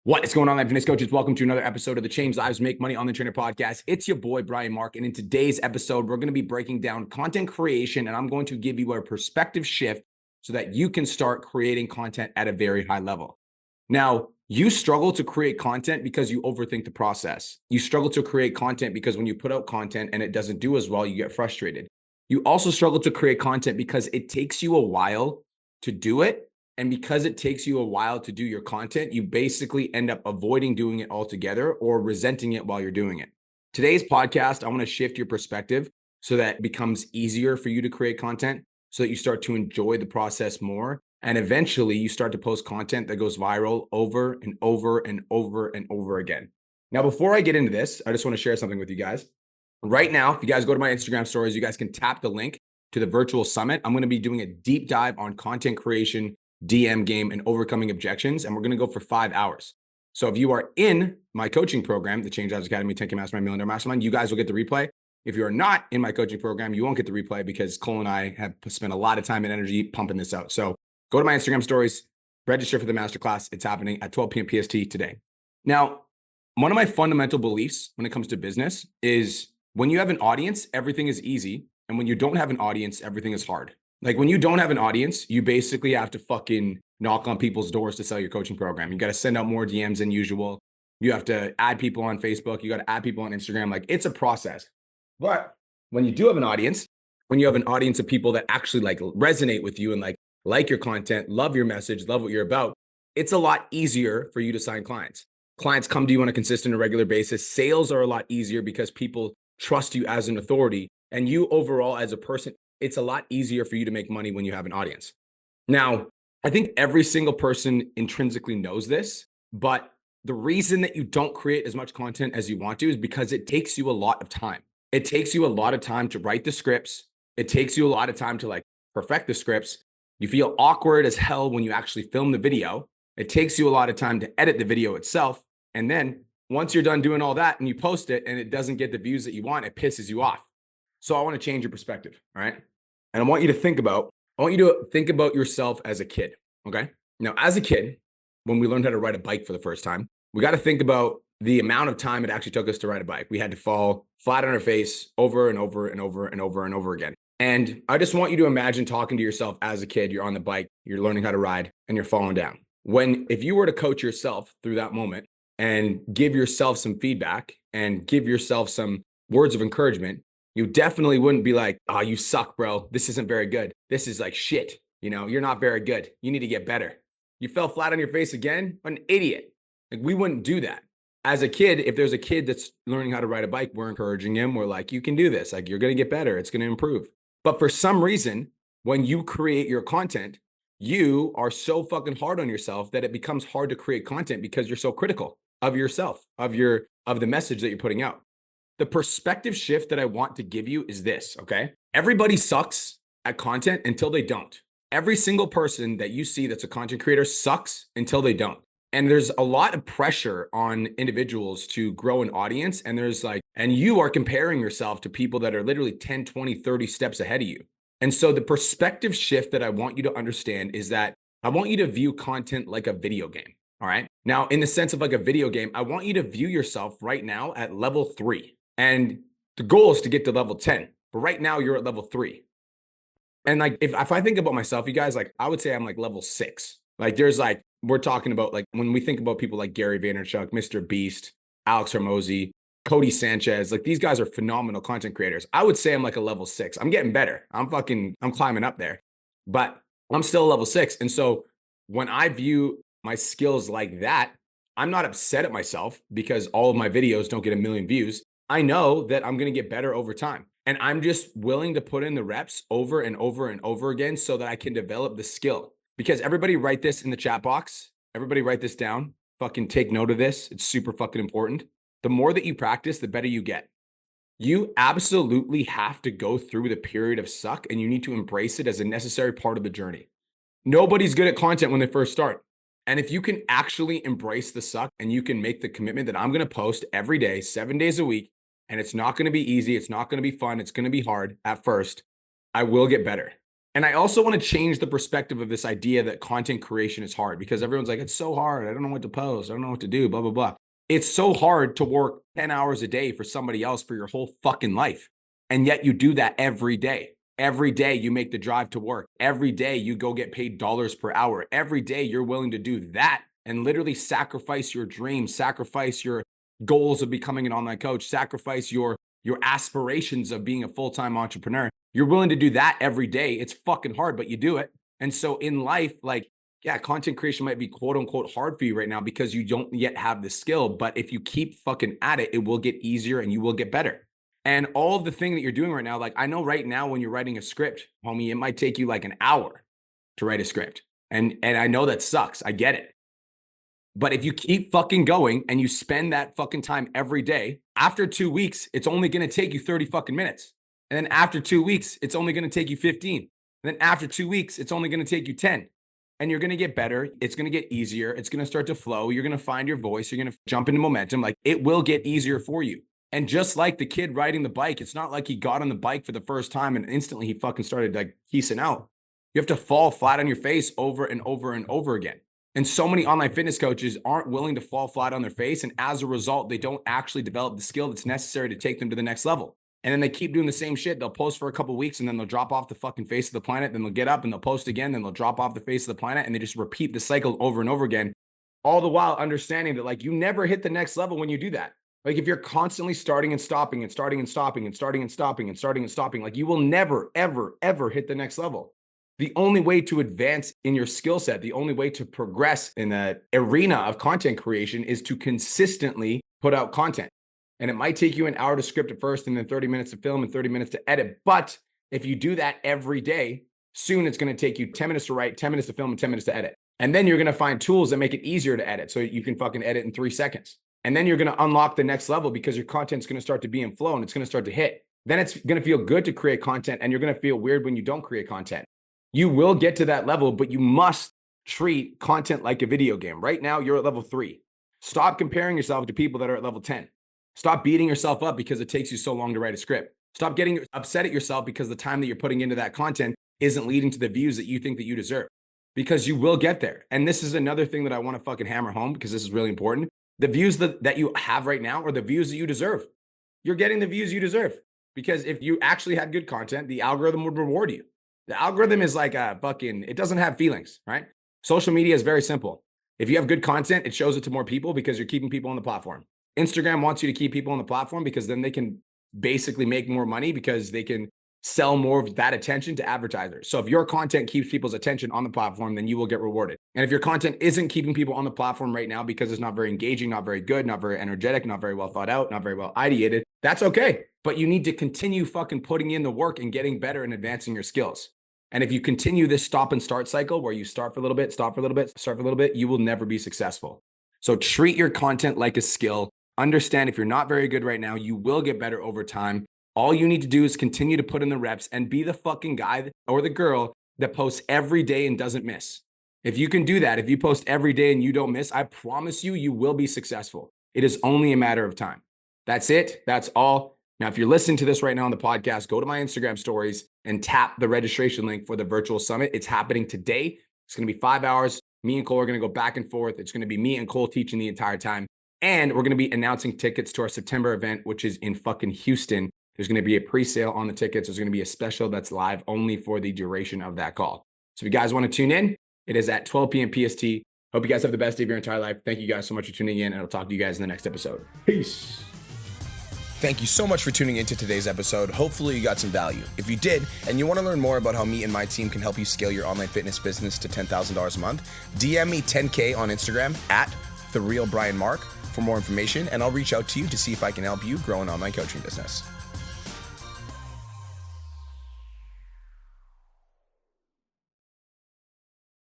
What is going on, Life Fitness Coaches? Welcome to another episode of the Change Lives Make Money on the Trainer podcast. It's your boy, Brian Mark. And in today's episode, we're going to be breaking down content creation, and I'm going to give you a perspective shift so that you can start creating content at a very high level. Now, you struggle to create content because you overthink the process. You struggle to create content because when you put out content and it doesn't do as well, you get frustrated. You also struggle to create content because it takes you a while to do it. And because it takes you a while to do your content, you basically end up avoiding doing it altogether or resenting it while you're doing it. Today's podcast, I want to shift your perspective so that it becomes easier for you to create content, so that you start to enjoy the process more. And eventually you start to post content that goes viral over and over and over and over again. Now, before I get into this, I just want to share something with you guys. Right now, if you guys go to my Instagram stories, you guys can tap the link to the virtual summit. I'm going to be doing a deep dive on content creation, DM game, and overcoming objections. And we're going to go for 5 hours. So if you are in my coaching program, the Change Lives Academy 10K Mastermind Millionaire Mastermind, you guys will get the replay. If you're not in my coaching program, you won't get the replay because Cole and I have spent a lot of time and energy pumping this out. So go to my Instagram stories, register for the masterclass. It's happening at 12 p.m. PST today. Now, one of my fundamental beliefs when it comes to business is when you have an audience, everything is easy. And when you don't have an audience, everything is hard. Like when you don't have an audience, you basically have to fucking knock on people's doors to sell your coaching program. You got to send out more DMs than usual. You have to add people on Facebook. You got to add people on Instagram. Like it's a process. But when you do have an audience, when you have an audience of people that actually like resonate with you and like your content, love your message, love what you're about, it's a lot easier for you to sign clients. Clients come to you on a consistent and regular basis. Sales are a lot easier because people trust you as an authority, and you overall as a person, it's a lot easier for you to make money when you have an audience. Now, I think every single person intrinsically knows this, but the reason that you don't create as much content as you want to is because it takes you a lot of time. It takes you a lot of time to write the scripts. It takes you a lot of time to perfect the scripts. You feel awkward as hell when you actually film the video. It takes you a lot of time to edit the video itself. And then once you're done doing all that and you post it and it doesn't get the views that you want, it pisses you off. So I want to change your perspective, all right? And I want you to think about yourself as a kid, okay? Now, as a kid, when we learned how to ride a bike for the first time, we got to think about the amount of time it actually took us to ride a bike. We had to fall flat on our face over and over and over and over and over again. And I just want you to imagine talking to yourself as a kid. You're on the bike, you're learning how to ride, and you're falling down. If you were to coach yourself through that moment and give yourself some feedback and give yourself some words of encouragement, you definitely wouldn't be like, oh, you suck, bro. This isn't very good. This is like shit. You're not very good. You need to get better. You fell flat on your face again? An idiot. Like we wouldn't do that. As a kid, if there's a kid that's learning how to ride a bike, we're encouraging him. We're like, you can do this. Like you're going to get better. It's going to improve. But for some reason, when you create your content, you are so fucking hard on yourself that it becomes hard to create content because you're so critical of yourself, of the message that you're putting out. The perspective shift that I want to give you is this, okay? Everybody sucks at content until they don't. Every single person that you see that's a content creator sucks until they don't. And there's a lot of pressure on individuals to grow an audience. And and you are comparing yourself to people that are literally 10, 20, 30 steps ahead of you. And so the perspective shift that I want you to understand is that I want you to view content like a video game. All right. Now, in the sense of like a video game, I want you to view yourself right now at level 3. And the goal is to get to level 10. But right now you're at level 3. And if I think about myself, you guys, I would say I'm level 6. We're talking about when we think about people like Gary Vaynerchuk, Mr. Beast, Alex Hormozy, Cody Sanchez, these guys are phenomenal content creators. I would say I'm a level 6. I'm getting better. I'm climbing up there, but I'm still a level 6. And so when I view my skills like that, I'm not upset at myself because all of my videos don't get a million views. I know that I'm going to get better over time. And I'm just willing to put in the reps over and over and over again so that I can develop the skill. Because everybody write this in the chat box. Everybody write this down. Fucking take note of this. It's super fucking important. The more that you practice, the better you get. You absolutely have to go through the period of suck, and you need to embrace it as a necessary part of the journey. Nobody's good at content when they first start. And if you can actually embrace the suck and you can make the commitment that I'm going to post every day, 7 days a week, and it's not going to be easy, it's not going to be fun, it's going to be hard at first, I will get better. And I also want to change the perspective of this idea that content creation is hard, because everyone's like, it's so hard. I don't know what to post. I don't know what to do, blah, blah, blah. It's so hard to work 10 hours a day for somebody else for your whole fucking life. And yet you do that every day. Every day you make the drive to work. Every day you go get paid dollars per hour. Every day you're willing to do that and literally sacrifice your dreams, sacrifice your goals of becoming an online coach, sacrifice your aspirations of being a full-time entrepreneur. You're willing to do that every day. It's fucking hard, but you do it. And so in life, like, yeah, content creation might be quote unquote hard for you right now because you don't yet have the skill. But if you keep fucking at it, it will get easier and you will get better. And all of the thing that you're doing right now, like I know right now when you're writing a script, homie, it might take you like an hour to write a script. And I know that sucks. I get it. But if you keep fucking going and you spend that fucking time every day, after 2 weeks, it's only going to take you 30 fucking minutes. And then after 2 weeks, it's only going to take you 15. And then after 2 weeks, it's only going to take you 10. And you're going to get better. It's going to get easier. It's going to start to flow. You're going to find your voice. You're going to jump into momentum. Like it will get easier for you. And just like the kid riding the bike, it's not like he got on the bike for the first time and instantly he fucking started like piecing out. You have to fall flat on your face over and over and over again. And so many online fitness coaches aren't willing to fall flat on their face. And as a result, they don't actually develop the skill that's necessary to take them to the next level. And then they keep doing the same shit. They'll post for a couple of weeks and then they'll drop off the fucking face of the planet. Then they'll get up and they'll post again. Then they'll drop off the face of the planet. And they just repeat the cycle over and over again. All the while understanding that like you never hit the next level when you do that. Like if you're constantly starting and stopping and starting and stopping and starting and stopping and starting and stopping, like you will never, ever, ever hit the next level. The only way to advance in your skill set, the only way to progress in the arena of content creation is to consistently put out content. And it might take you an hour to script at first and then 30 minutes to film and 30 minutes to edit. But if you do that every day, soon it's going to take you 10 minutes to write, 10 minutes to film, and 10 minutes to edit. And then you're going to find tools that make it easier to edit so you can fucking edit in 3 seconds. And then you're going to unlock the next level because your content's going to start to be in flow and it's going to start to hit. Then it's going to feel good to create content and you're going to feel weird when you don't create content. You will get to that level, but you must treat content like a video game. Right now, you're at level 3. Stop comparing yourself to people that are at level 10. Stop beating yourself up because it takes you so long to write a script. Stop getting upset at yourself because the time that you're putting into that content isn't leading to the views that you think that you deserve, because you will get there. And this is another thing that I want to fucking hammer home because this is really important. The views that you have right now are the views that you deserve. You're getting the views you deserve because if you actually had good content, the algorithm would reward you. The algorithm is like a fucking, it doesn't have feelings, right? Social media is very simple. If you have good content, it shows it to more people because you're keeping people on the platform. Instagram wants you to keep people on the platform because then they can basically make more money because they can sell more of that attention to advertisers. So if your content keeps people's attention on the platform, then you will get rewarded. And if your content isn't keeping people on the platform right now because it's not very engaging, not very good, not very energetic, not very well thought out, not very well ideated, that's okay. But you need to continue fucking putting in the work and getting better and advancing your skills. And if you continue this stop and start cycle where you start for a little bit, stop for a little bit, start for a little bit, you will never be successful. So treat your content like a skill. Understand if you're not very good right now, you will get better over time. All you need to do is continue to put in the reps and be the fucking guy or the girl that posts every day and doesn't miss. If you can do that, if you post every day and you don't miss, I promise you, you will be successful. It is only a matter of time. That's it. That's all. Now, if you're listening to this right now on the podcast, go to my Instagram stories and tap the registration link for the virtual summit. It's happening today. It's going to be 5 hours. Me and Cole are going to go back and forth. It's going to be me and Cole teaching the entire time. And we're going to be announcing tickets to our September event, which is in fucking Houston. There's going to be a pre-sale on the tickets. There's going to be a special that's live only for the duration of that call. So if you guys want to tune in, it is at 12 p.m. PST. Hope you guys have the best day of your entire life. Thank you guys so much for tuning in, and I'll talk to you guys in the next episode. Peace. Thank you so much for tuning into today's episode. Hopefully you got some value. If you did, and you want to learn more about how me and my team can help you scale your online fitness business to $10,000 a month, DM me 10K on Instagram at TheRealBrianMark for more information, and I'll reach out to you to see if I can help you grow an online coaching business.